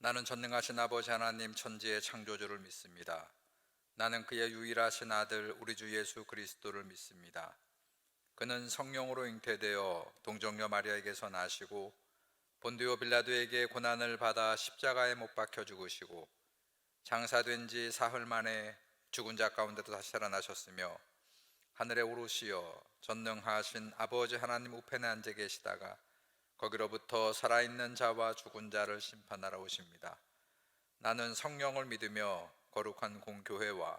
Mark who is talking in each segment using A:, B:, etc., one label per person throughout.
A: 나는 전능하신 아버지 하나님 천지의 창조주를 믿습니다. 나는 그의 유일하신 아들 우리 주 예수 그리스도를 믿습니다. 그는 성령으로 잉태되어 동정녀 마리아에게서 나시고 본디오 빌라도에게 고난을 받아 십자가에 못 박혀 죽으시고 장사된 지 사흘 만에 죽은 자 가운데도 다시 살아나셨으며 하늘에 오르시어 전능하신 아버지 하나님 우편에 앉아 계시다가 거기로부터 살아있는 자와 죽은 자를 심판하러 오십니다. 나는 성령을 믿으며 거룩한 공교회와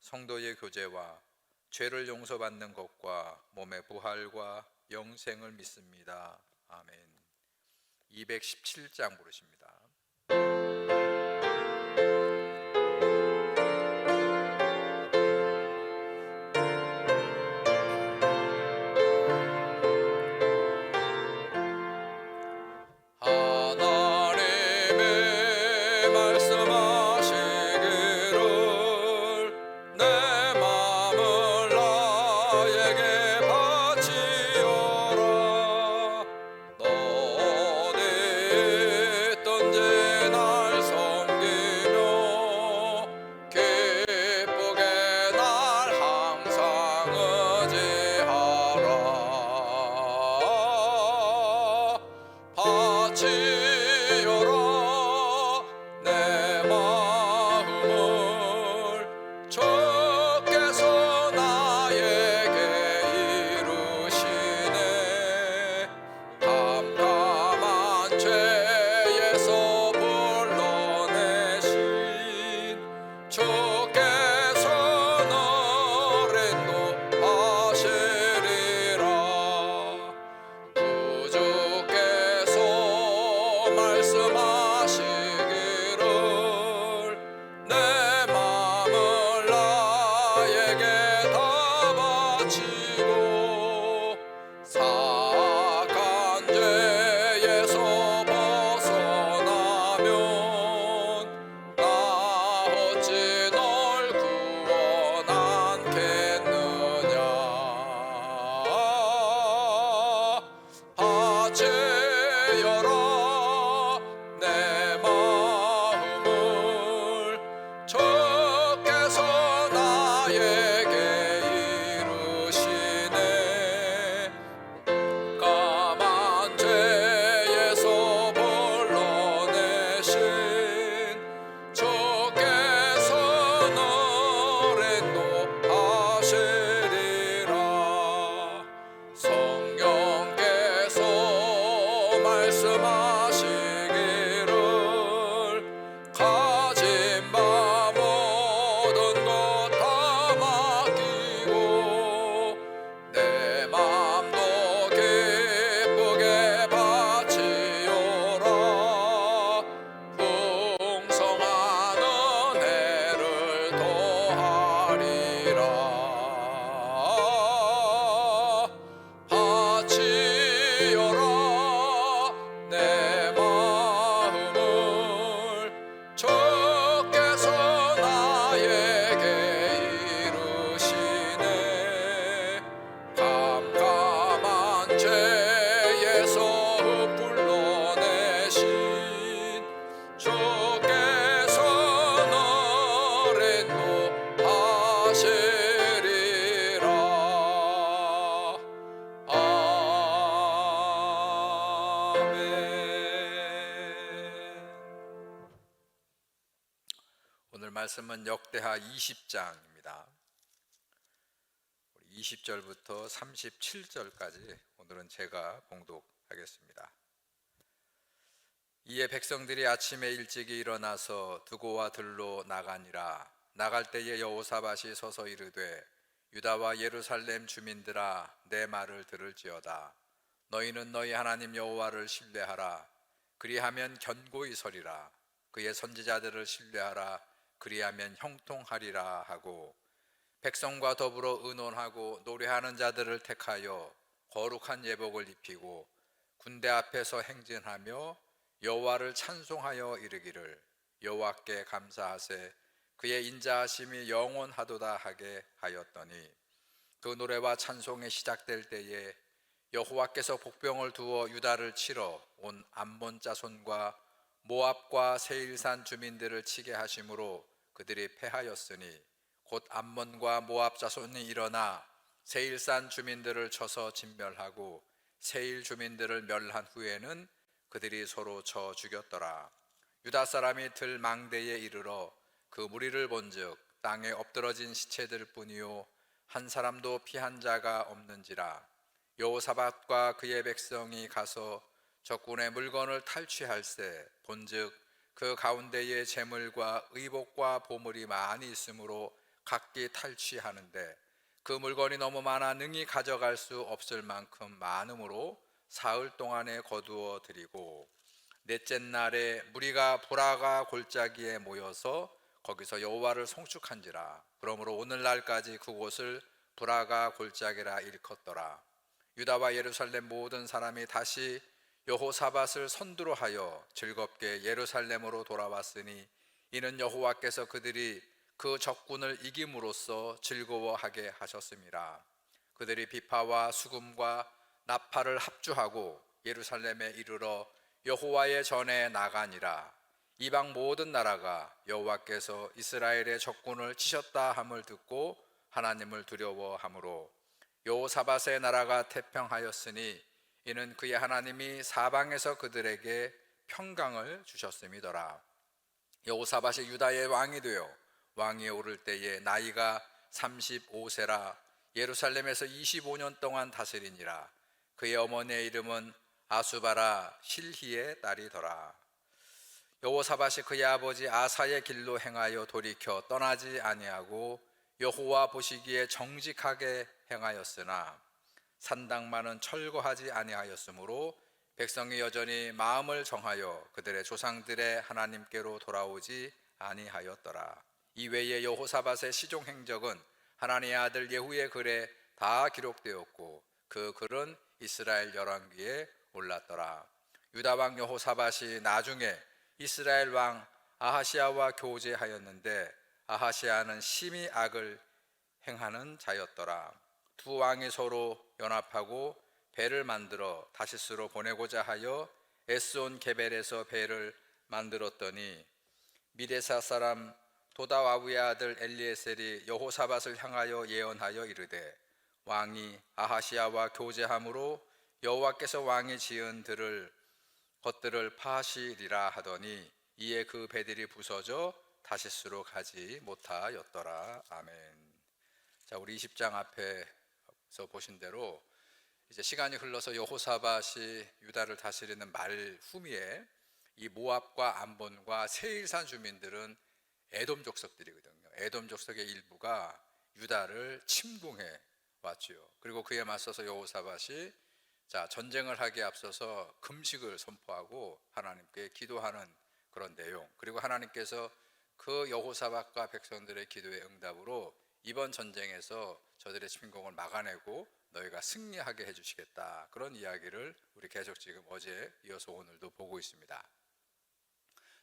A: 성도의 교제와 죄를 용서받는 것과 몸의 부활과 영생을 믿습니다. 아멘. 217장 부르십니다. 하나님의 말씀하시기를 내 마음을 나에게 바치어라. 너 어디 있든지 날 섬기며 기쁘게 날 항상 의지하라. 바치어라 내 마음을 주께서 나에게 이루시네. 캄캄한 죄에서 불러내신 주께서 너를 인도하시리라. 구주께서 말씀하시기를 내 마음을 나에게 다 바치고 사악한 죄에서 벗어나면 나 어찌 널 구원하겠느냐. 바치어라 내 마음을 주께서 나에게 이루시네. 까만 죄에서 불러내신 주께서 너를 인도하시리라. 성령께서 말씀하시기를 가진 바 모든 것 다 맡기고 내 맘도 기쁘게 바치어라. 풍성한 은혜를 더하리라. 바치어라 내 마음을 주께서 나에게 이루시네. 캄캄한 죄에서 불러내신 주께서 너를 인도하시리라. 아멘. 오늘 말씀은 역대하 20장입니다. 20절부터 37절까지 오늘은 제가 봉독하겠습니다. 이에 백성들이 아침에 일찍이 일어나서 두고와 들로 나가니라. 나갈 때에 여호사밧이 서서 이르되 유다와 예루살렘 주민들아 내 말을 들을지어다. 너희는 너희 하나님 여호와를 신뢰하라. 그리하면 견고히 서리라. 그의 선지자들을 신뢰하라. 그리하면 형통하리라 하고 백성과 더불어 의논하고 노래하는 자들을 택하여 거룩한 예복을 입히고 군대 앞에서 행진하며 여호와를 찬송하여 이르기를 여호와께 감사하세 그의 인자하심이 영원하도다 하게 하였더니 그 노래와 찬송이 시작될 때에 여호와께서 복병을 두어 유다를 치러 온 암몬 자손과 모압과 세일산 주민들을 치게 하심으로 그들이 패하였으니 곧 암몬과 모압 자손이 일어나 세일산 주민들을 쳐서 진멸하고 세일 주민들을 멸한 후에는 그들이 서로 쳐 죽였더라. 유다 사람이 들 망대에 이르러 그 무리를 본즉 땅에 엎드러진 시체들 뿐이요 한 사람도 피한 자가 없는지라. 여호사밧과 그의 백성이 가서 적군의 물건을 탈취할세 본즉 그 가운데에 재물과 의복과 보물이 많이 있으므로 각기 탈취하는데 그 물건이 너무 많아 능히 가져갈 수 없을 만큼 많으므로 사흘 동안에 거두어 드리고 넷째 날에 무리가 보라가 골짜기에 모여서 거기서 여호와를 송축한지라. 그러므로 오늘날까지 그곳을 보라가 골짜기라 일컫더라. 유다와 예루살렘 모든 사람이 다시 여호사밧을 선두로 하여 즐겁게 예루살렘으로 돌아왔으니 이는 여호와께서 그들이 그 적군을 이김으로써 즐거워하게 하셨습니다. 그들이 비파와 수금과 나팔을 합주하고 예루살렘에 이르러 여호와의 전에 나가니라. 이방 모든 나라가 여호와께서 이스라엘의 적군을 치셨다 함을 듣고 하나님을 두려워하므로 여호사밧의 나라가 태평하였으니 이는 그의 하나님이 사방에서 그들에게 평강을 주셨음이더라. 여호사밧이 유다의 왕이 되어 왕위에 오를 때에 나이가 35세라 예루살렘에서 25년 동안 다스리니라. 그의 어머니의 이름은 아수바라 실히의 딸이더라. 여호사밧이 그의 아버지 아사의 길로 행하여 돌이켜 떠나지 아니하고 여호와 보시기에 정직하게 행하였으나 산당만은 철거하지 아니하였으므로 백성이 여전히 마음을 정하여 그들의 조상들의 하나님께로 돌아오지 아니하였더라. 이외에 여호사밧의 시종 행적은 하나님의 아들 예후의 글에 다 기록되었고 그 글은 이스라엘 열왕기에 올랐더라. 유다 왕 여호사밧이 나중에 이스라엘 왕 아하시아와 교제하였는데 아하시아는 심히 악을 행하는 자였더라. 두 왕이 서로 연합하고 배를 만들어 다시스로 보내고자 하여 에스온 게벨에서 배를 만들었더니 미레사 사람 도다와부의 아들 엘리에셀이 여호사밧을 향하여 예언하여 이르되 왕이 아하시아와 교제함으로 여호와께서 왕이 지은 것들을 파하시리라 하더니 이에 그 배들이 부서져 다시스로 가지 못하였더라. 아멘. 자, 우리 20장 앞에서 보신 대로 이제 시간이 흘러서 여호사밧이 유다를 다스리는 말 후미에 이 모압과 암몬과 세일산 주민들은 에돔 족속들이거든요. 에돔 족속의 일부가 유다를 침공해 왔지요. 그리고 그에 맞서서 여호사밧이 전쟁을 하기에 앞서서 금식을 선포하고 하나님께 기도하는 그런 내용, 그리고 하나님께서 그 여호사밧과 백성들의 기도의 응답으로 이번 전쟁에서 저들의 침공을 막아내고 너희가 승리하게 해주시겠다, 그런 이야기를 우리 계속 지금 어제 이어서 오늘도 보고 있습니다.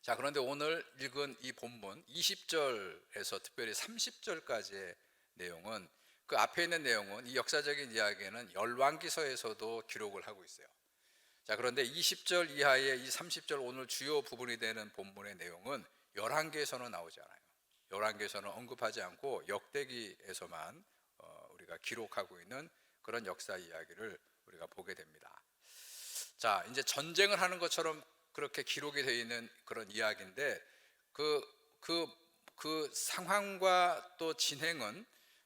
A: 자, 그런데 오늘 읽은 이 본문 20절에서 특별히 30절까지의 내용은, 그 앞에 있는 내용은, 이 역사적인 이야기는 열왕기서에서도 기록을 하고 있어요. 자, 그런데 20절 이하의 이 30절 오늘 주요 부분이 되는 본문의 내용은 열왕기에서는 나오지 않아요. 열왕기에서는 언급하지 않고 역대기에서만 우리가 기록하고 있는 그런 역사 이야기를 우리가 보게 됩니다. 자, 이제 전쟁을 하는 것처럼 그렇게 기록이 되어 있는 그런 이야기인데 그 상황과 또 진행은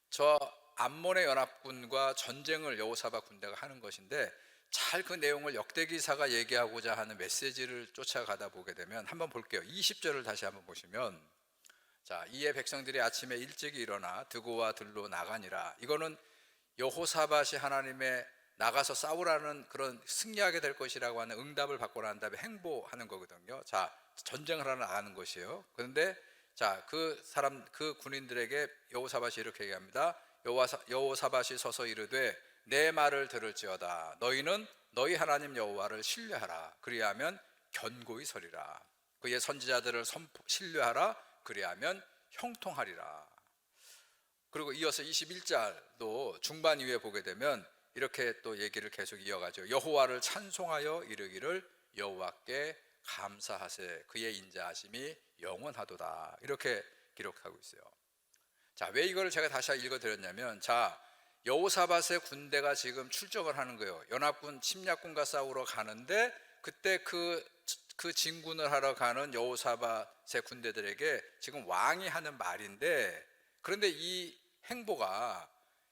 A: 저 암몬의 연합군과 전쟁을 여호사밧 군대가 하는 것인데, 잘 그 내용을 역대기사가 얘기하고자 하는 메시지를 쫓아가다 보게 되면, 한번 볼게요. 20절을 다시 한번 보시면, 자, 이에 백성들이 아침에 일찍 일어나 드고와 들로 나가니라. 이거는 여호사밧이 하나님의 나가서 싸우라는, 그런 승리하게 될 것이라고 하는 응답을 받고 난 다음에 행보하는 거거든요. 자, 전쟁을 하러 나가는 것이에요. 그런데 그 군인들에게 여호사밧이 이렇게 얘기합니다. 여호사밧이 서서 이르되 내 말을 들을지어다. 너희는 너희 하나님 여호와를 신뢰하라. 그리하면 견고히 서리라. 그의 선지자들을 신뢰하라. 그리하면 형통하리라. 그리고 이어서 21절도 중반 이후에 보게 되면 이렇게 또 얘기를 계속 이어가죠. 여호와를 찬송하여 이르기를 여호와께 감사하세. 그의 인자하심이 영원하도다. 이렇게 기록하고 있어요. 자, 왜 이걸 제가 다시 읽어드렸냐면, 자, 여호사밧의 군대가 지금 출정을 하는 거예요. 연합군 침략군과 싸우러 가는데, 그때 그 진군을 하러 가는 여호사밧의 군대들에게 지금 왕이 하는 말인데, 그런데 이 행보가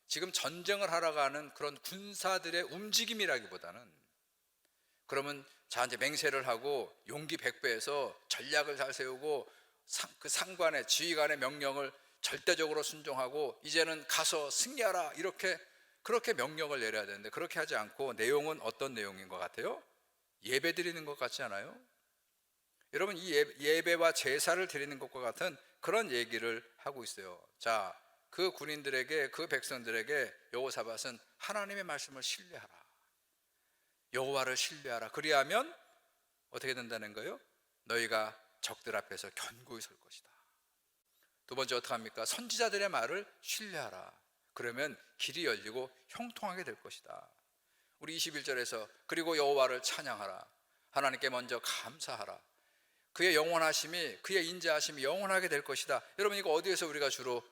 A: 지금 전쟁을 하러 가는 그런 군사들의 움직임이라기보다는, 그러면 자 이제 맹세를 하고 용기 백배해서 전략을 잘 세우고 그 상관의 지휘관의 명령을 절대적으로 순종하고 이제는 가서 승리하라, 이렇게 그렇게 명령을 내려야 되는데, 그렇게 하지 않고 내용은 어떤 내용인 것 같아요? 예배 드리는 것 같지 않아요? 여러분, 이 예배와 제사를 드리는 것과 같은 그런 얘기를 하고 있어요. 자, 그 군인들에게, 그 백성들에게 여호사밧은 하나님의 말씀을 신뢰하라, 여호와를 신뢰하라. 그리하면 어떻게 된다는 거예요? 너희가 적들 앞에서 견고히 설 것이다. 두 번째 어떻게 합니까? 선지자들의 말을 신뢰하라. 그러면 길이 열리고 형통하게 될 것이다. 우리 21절에서 그리고 여호와를 찬양하라. 하나님께 먼저 감사하라. 그의 영원하심이, 그의 인자하심이 영원하게 될 것이다. 여러분, 이거 어디에서 우리가 주로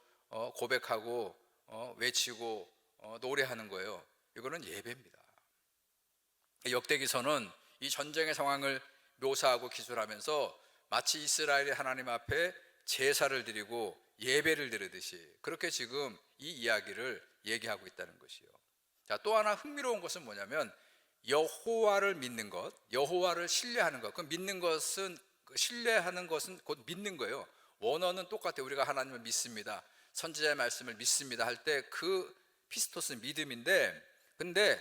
A: 고백하고 외치고 노래하는 거예요? 이거는 예배입니다. 역대기서는 이 전쟁의 상황을 묘사하고 기술하면서 마치 이스라엘이 하나님 앞에 제사를 드리고 예배를 드리듯이 그렇게 지금 이 이야기를 얘기하고 있다는 것이요. 자, 또 하나 흥미로운 것은 뭐냐면, 여호와를 믿는 것, 여호와를 신뢰하는 것. 그 믿는 것은, 신뢰하는 것은 곧 믿는 거예요. 원어는 똑같아요. 우리가 하나님을 믿습니다, 선지자의 말씀을 믿습니다 할 때 그 피스토스는 믿음인데, 근데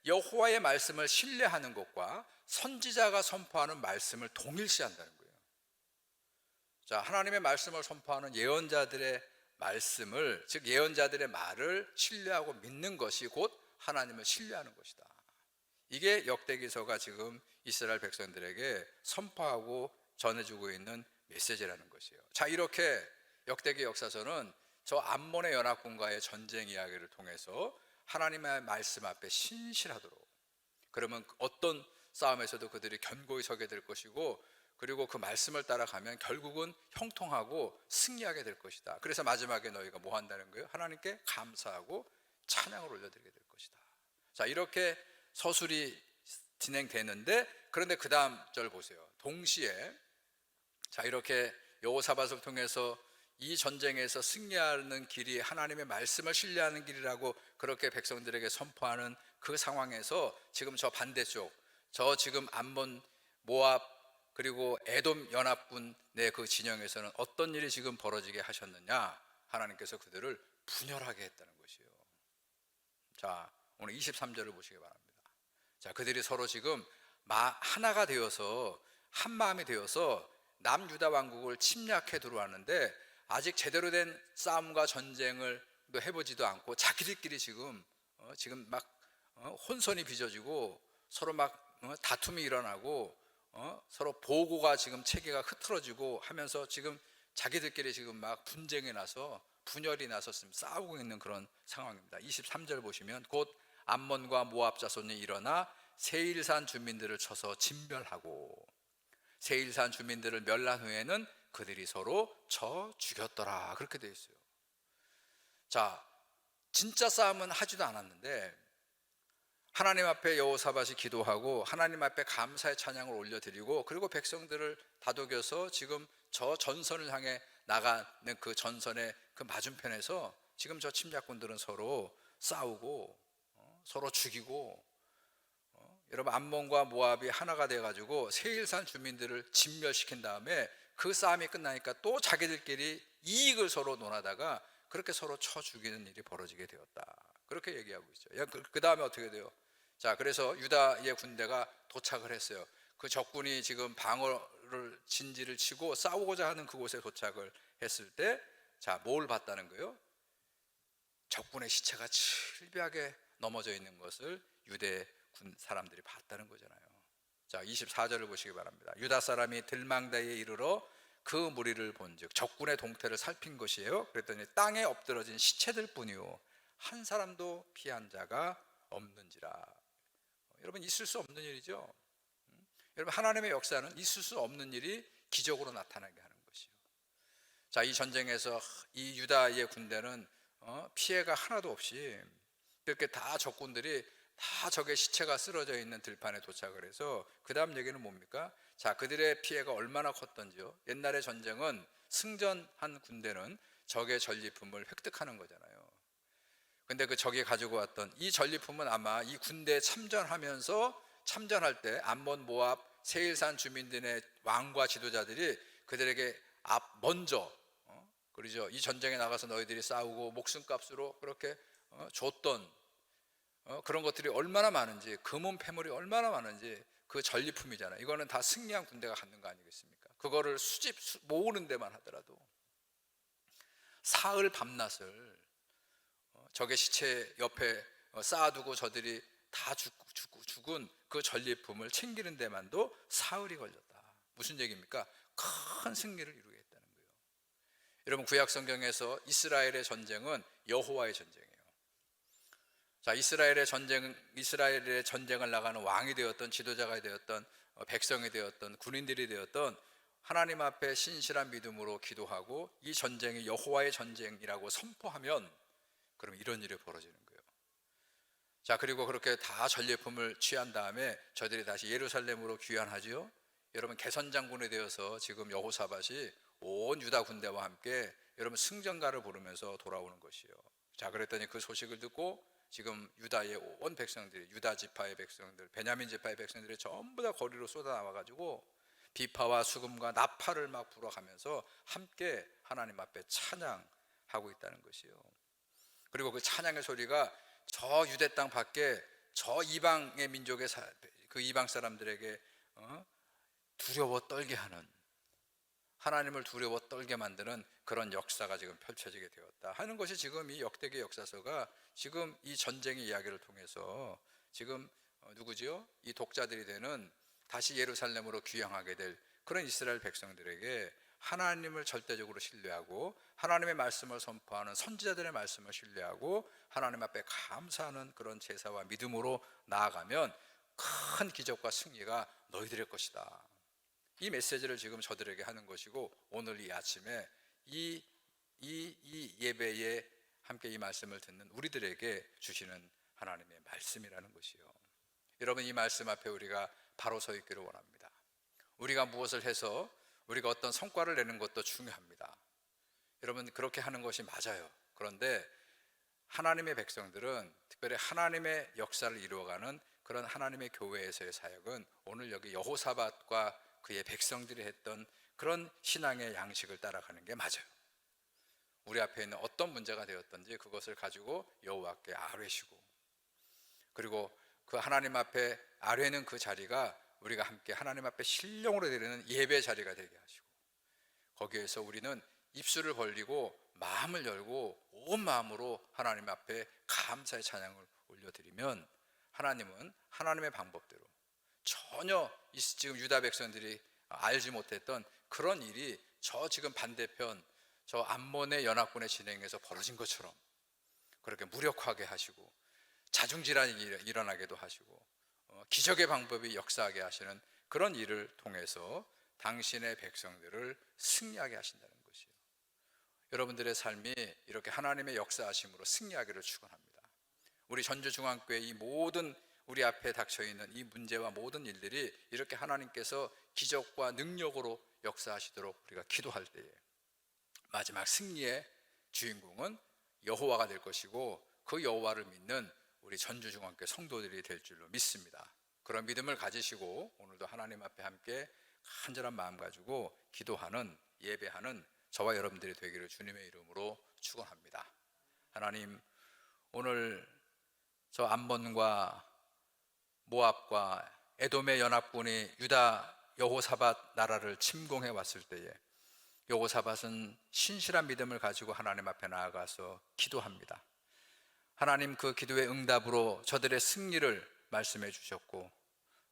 A: 여호와의 말씀을 신뢰하는 것과 선지자가 선포하는 말씀을 동일시한다는 거예요. 자, 하나님의 말씀을 선포하는 예언자들의 말씀을, 즉 예언자들의 말을 신뢰하고 믿는 것이 곧 하나님을 신뢰하는 것이다. 이게 역대기서가 지금 이스라엘 백성들에게 선포하고 전해주고 있는 메시지라는 것이에요. 자, 이렇게 역대기 역사서는 저 암몬의 연합군과의 전쟁 이야기를 통해서 하나님의 말씀 앞에 신실하도록, 그러면 어떤 싸움에서도 그들이 견고히 서게 될 것이고, 그리고 그 말씀을 따라가면 결국은 형통하고 승리하게 될 것이다. 그래서 마지막에 너희가 뭐 한다는 거예요? 하나님께 감사하고 찬양을 올려드리게 될 것이다. 자, 이렇게 서술이 진행되는데, 그런데 그 다음 절 보세요. 동시에 자, 이렇게 여호사밧을 통해서 이 전쟁에서 승리하는 길이 하나님의 말씀을 신뢰하는 길이라고 그렇게 백성들에게 선포하는 그 상황에서 지금 저 반대쪽, 저 지금 암몬, 모압, 그리고 에돔 연합군의 그 진영에서는 어떤 일이 지금 벌어지게 하셨느냐? 하나님께서 그들을 분열하게 했다는 것이에요. 자, 오늘 23절을 보시기 바랍니다. 자, 그들이 서로 지금 하나가 되어서, 한 마음이 되어서 남유다 왕국을 침략해 들어왔는데, 아직 제대로 된 싸움과 전쟁을 해보지도 않고 자기들끼리 지금 막 혼선이 빚어지고 서로 막 다툼이 일어나고 서로 보고가 지금 체계가 흐트러지고 하면서 지금 자기들끼리 지금 막 분쟁이 나서, 분열이 나서 지금 싸우고 있는 그런 상황입니다. 23절 보시면 곧 암몬과 모압 자손이 일어나 세일산 주민들을 쳐서 진멸하고, 세일산 주민들을 멸한 후에는 그들이 서로 쳐 죽였더라, 그렇게 되어 있어요. 자, 진짜 싸움은 하지도 않았는데 하나님 앞에 여호사밧이 기도하고 하나님 앞에 감사의 찬양을 올려드리고, 그리고 백성들을 다독여서 지금 저 전선을 향해 나가는 그 전선의 그 맞은편에서 지금 저 침략군들은 서로 싸우고 서로 죽이고, 여러분, 암몬과 모압이 하나가 돼가지고 세일산 주민들을 진멸시킨 다음에 그 싸움이 끝나니까 또 자기들끼리 이익을 서로 논하다가 그렇게 서로 쳐 죽이는 일이 벌어지게 되었다, 그렇게 얘기하고 있죠. 그 다음에 어떻게 돼요? 자, 그래서 유다의 군대가 도착을 했어요. 그 적군이 지금 방어를 진지를 치고 싸우고자 하는 그곳에 도착을 했을 때, 자, 뭘 봤다는 거예요? 적군의 시체가 질비하게 넘어져 있는 것을 유대 군 사람들이 봤다는 거잖아요. 자, 24절을 보시기 바랍니다. 유다 사람이 들망다에 이르러 그 무리를 본즉 적군의 동태를 살핀 것이에요. 그랬더니 땅에 엎드러진 시체들 뿐이요 한 사람도 피한 자가 없는지라. 여러분, 있을 수 없는 일이죠. 여러분, 하나님의 역사는 있을 수 없는 일이 기적으로 나타나게 하는 것이요. 자, 이 전쟁에서 이 유다의 군대는 피해가 하나도 없이 그렇게 다 적군들이 다 적의 시체가 쓰러져 있는 들판에 도착을 해서, 그 다음 얘기는 뭡니까? 자, 그들의 피해가 얼마나 컸던지요. 옛날의 전쟁은 승전한 군대는 적의 전리품을 획득하는 거잖아요. 근데 그 적이 가지고 왔던 이 전리품은 아마 이 군대에 참전할 때 암몬, 모압, 세일산 주민들의 왕과 지도자들이 그들에게 먼저 그러죠. 이 전쟁에 나가서 너희들이 싸우고 목숨값으로 그렇게 줬던 그런 것들이 얼마나 많은지, 금은 패물이 얼마나 많은지, 그 전리품이잖아요. 이거는 다 승리한 군대가 갖는 거 아니겠습니까? 그거를 모으는 데만 하더라도 사흘 밤낮을 적의 시체 옆에 쌓아두고 저들이 다 죽은 그 전리품을 챙기는 데만도 사흘이 걸렸다. 무슨 얘기입니까? 큰 승리를 이루게 했다는 거예요. 여러분, 구약 성경에서 이스라엘의 전쟁은 여호와의 전쟁이에요. 자, 이스라엘의 전쟁을 나가는 왕이 되었던, 지도자가 되었던, 백성이 되었던, 군인들이 되었던, 하나님 앞에 신실한 믿음으로 기도하고 이 전쟁이 여호와의 전쟁이라고 선포하면, 그럼 이런 일이 벌어지는 거예요. 자, 그리고 그렇게 다 전리품을 취한 다음에 저들이 다시 예루살렘으로 귀환하지요. 여러분, 개선장군이 되어서 지금 여호사밧이 온 유다 군대와 함께 여러분 승전가를 부르면서 돌아오는 것이요. 자, 그랬더니 그 소식을 듣고 지금 유다의 온 백성들이, 유다 지파의 백성들, 베냐민 지파의 백성들이 전부 다 거리로 쏟아 나와가지고 비파와 수금과 나팔을 막 불어가면서 함께 하나님 앞에 찬양하고 있다는 것이요. 그리고 그 찬양의 소리가 저 유대 땅 밖에 저 이방의 민족의 그 이방 사람들에게 두려워 떨게 하는, 하나님을 두려워 떨게 만드는 그런 역사가 지금 펼쳐지게 되었다 하는 것이 지금 이 역대기 역사서가 지금 이 전쟁의 이야기를 통해서 지금 누구지요? 이 독자들이 되는 다시 예루살렘으로 귀향하게 될 그런 이스라엘 백성들에게 하나님을 절대적으로 신뢰하고 하나님의 말씀을 선포하는 선지자들의 말씀을 신뢰하고 하나님 앞에 감사하는 그런 제사와 믿음으로 나아가면 큰 기적과 승리가 너희들의 것이다. 이 메시지를 지금 저들에게 하는 것이고, 오늘 이 아침에 이 예배에 함께 이 말씀을 듣는 우리들에게 주시는 하나님의 말씀이라는 것이요. 여러분, 이 말씀 앞에 우리가 바로 서 있기를 원합니다. 우리가 무엇을 해서 우리가 어떤 성과를 내는 것도 중요합니다. 여러분, 그렇게 하는 것이 맞아요. 그런데 하나님의 백성들은, 특별히 하나님의 역사를 이루어가는 그런 하나님의 교회에서의 사역은 오늘 여기 여호사밧과 그의 백성들이 했던 그런 신앙의 양식을 따라가는 게 맞아요. 우리 앞에 있는 어떤 문제가 되었든지 그것을 가지고 여호와께 아뢰시고, 그리고 그 하나님 앞에 아뢰는 그 자리가 우리가 함께 하나님 앞에 신령으로 드리는 예배 자리가 되게 하시고, 거기에서 우리는 입술을 벌리고 마음을 열고 온 마음으로 하나님 앞에 감사의 찬양을 올려드리면, 하나님은 하나님의 방법대로 전혀 지금 유다 백성들이 알지 못했던 그런 일이 저 지금 반대편 저 암몬의 연합군의 진행에서 벌어진 것처럼 그렇게 무력하게 하시고 자중질환이 일어나게도 하시고 기적의 방법이 역사하게 하시는 그런 일을 통해서 당신의 백성들을 승리하게 하신다는 것이에요. 여러분들의 삶이 이렇게 하나님의 역사하심으로 승리하기를 축원합니다. 우리 전주중앙교회 이 모든 우리 앞에 닥쳐있는 이 문제와 모든 일들이 이렇게 하나님께서 기적과 능력으로 역사하시도록 우리가 기도할 때에 마지막 승리의 주인공은 여호와가 될 것이고, 그 여호와를 믿는 우리 전주중앙교회 성도들이 될 줄로 믿습니다. 그런 믿음을 가지시고 오늘도 하나님 앞에 함께 간절한 마음 가지고 기도하는, 예배하는 저와 여러분들이 되기를 주님의 이름으로 축원합니다. 하나님, 오늘 저 암몬과 모압과 에돔의 연합군이 유다 여호사밧 나라를 침공해 왔을 때에 여호사밧은 신실한 믿음을 가지고 하나님 앞에 나아가서 기도합니다. 하나님, 그 기도의 응답으로 저들의 승리를 말씀해 주셨고,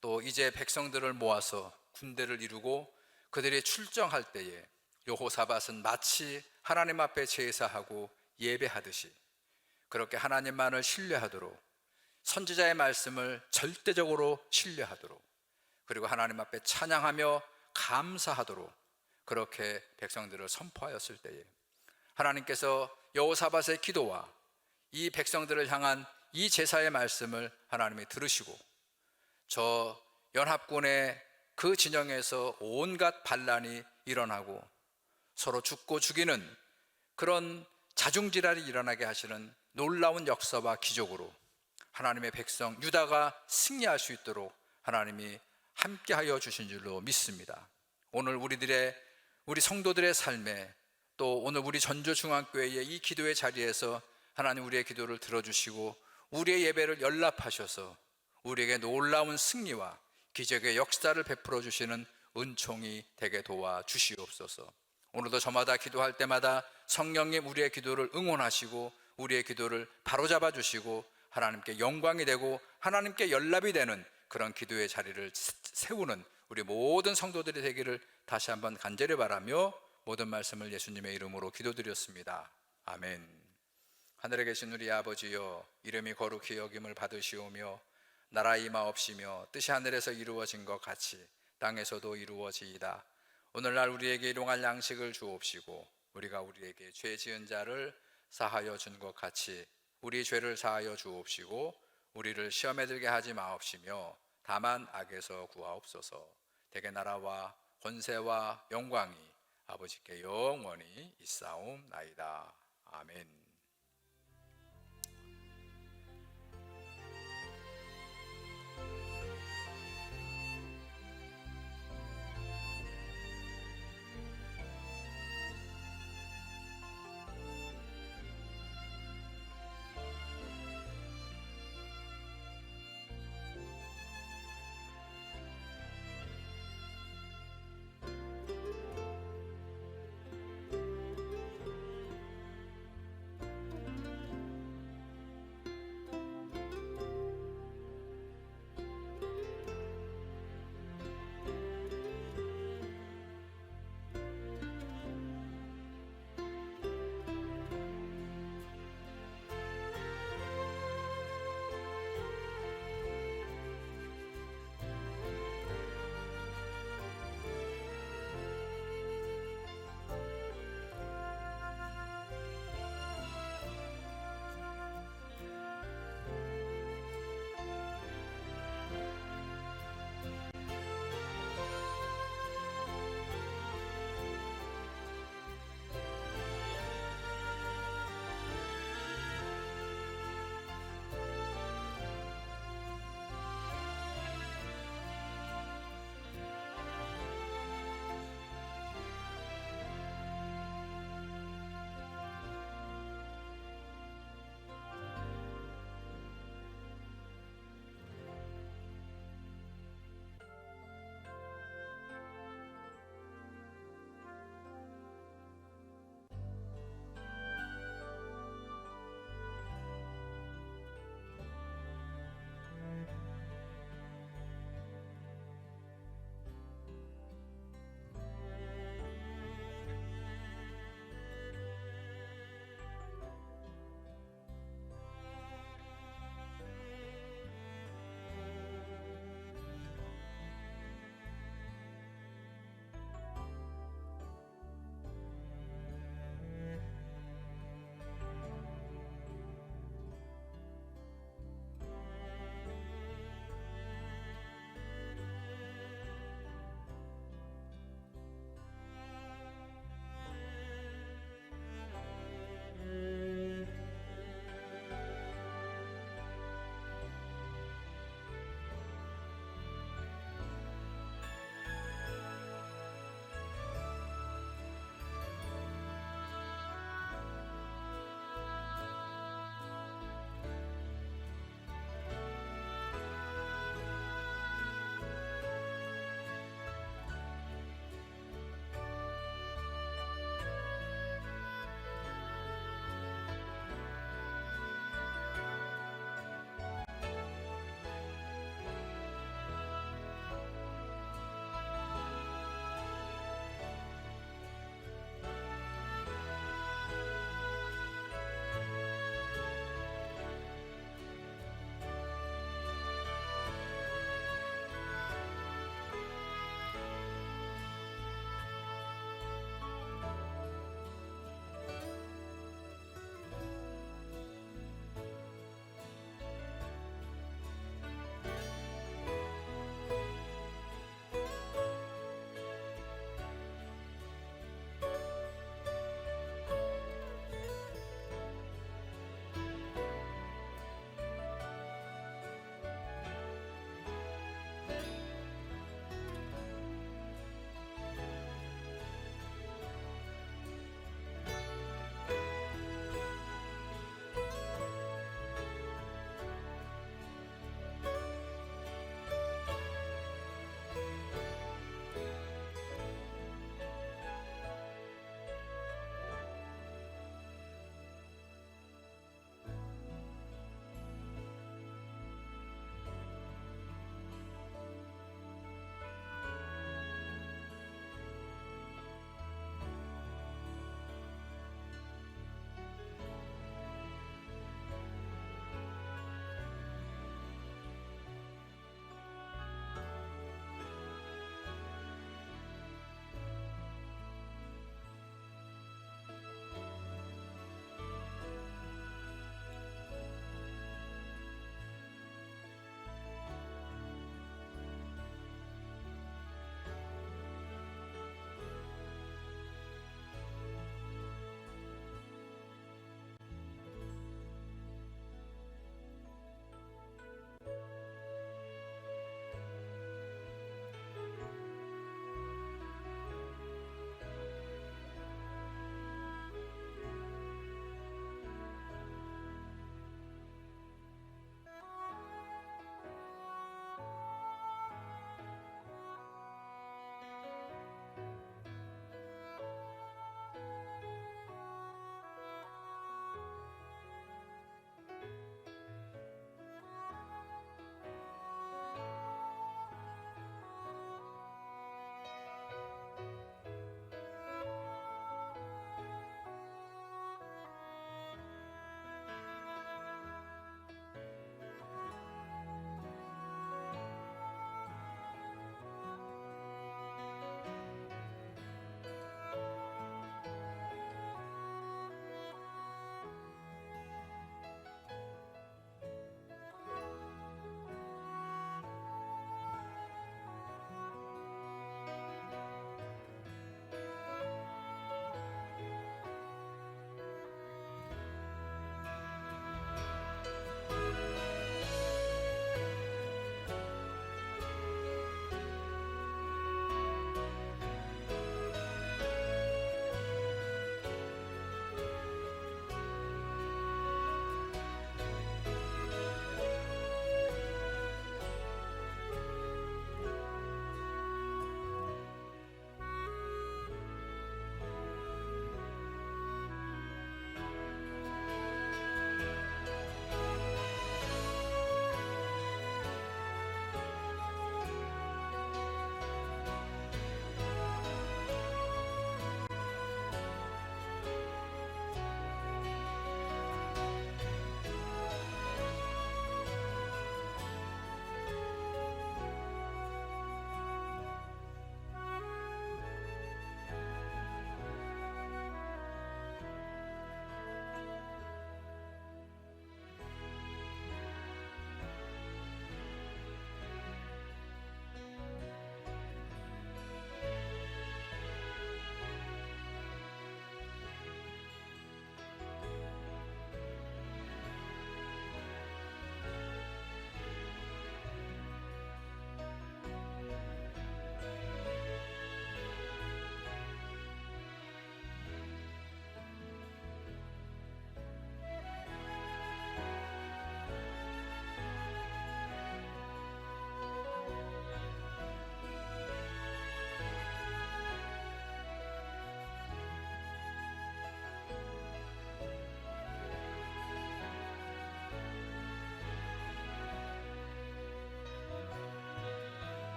A: 또 이제 백성들을 모아서 군대를 이루고 그들이 출정할 때에 여호사밧은 마치 하나님 앞에 제사하고 예배하듯이 그렇게 하나님만을 신뢰하도록, 선지자의 말씀을 절대적으로 신뢰하도록, 그리고 하나님 앞에 찬양하며 감사하도록 그렇게 백성들을 선포하였을 때에 하나님께서 여호사밧의 기도와 이 백성들을 향한 이 제사의 말씀을 하나님이 들으시고 저 연합군의 그 진영에서 온갖 반란이 일어나고 서로 죽고 죽이는 그런 자중질환이 일어나게 하시는 놀라운 역사와 기적으로 하나님의 백성 유다가 승리할 수 있도록 하나님이 함께하여 주신 줄로 믿습니다. 오늘 우리 성도들의 삶에 또 오늘 우리 전조중앙교회의 이 기도의 자리에서 하나님 우리의 기도를 들어주시고 우리의 예배를 연락하셔서 우리에게 놀라운 승리와 기적의 역사를 베풀어 주시는 은총이 되게 도와주시옵소서. 오늘도 저마다 기도할 때마다 성령님 우리의 기도를 응원하시고 우리의 기도를 바로잡아 주시고 하나님께 영광이 되고 하나님께 연락이 되는 그런 기도의 자리를 세우는 우리 모든 성도들이 되기를 다시 한번 간절히 바라며 모든 말씀을 예수님의 이름으로 기도드렸습니다. 아멘. 하늘에 계신 우리 아버지여, 이름이 거룩히 여김을 받으시오며 나라 임하옵시며 뜻이 하늘에서 이루어진 것 같이 땅에서도 이루어지이다. 오늘날 우리에게 일용할 양식을 주옵시고 우리가 우리에게 죄 지은 자를 사하여 준 것 같이 우리 죄를 사하여 주옵시고 우리를 시험에 들게 하지 마옵시며 다만 악에서 구하옵소서. 대개 나라와 권세와 영광이 아버지께 영원히 있사옵나이다. 아멘.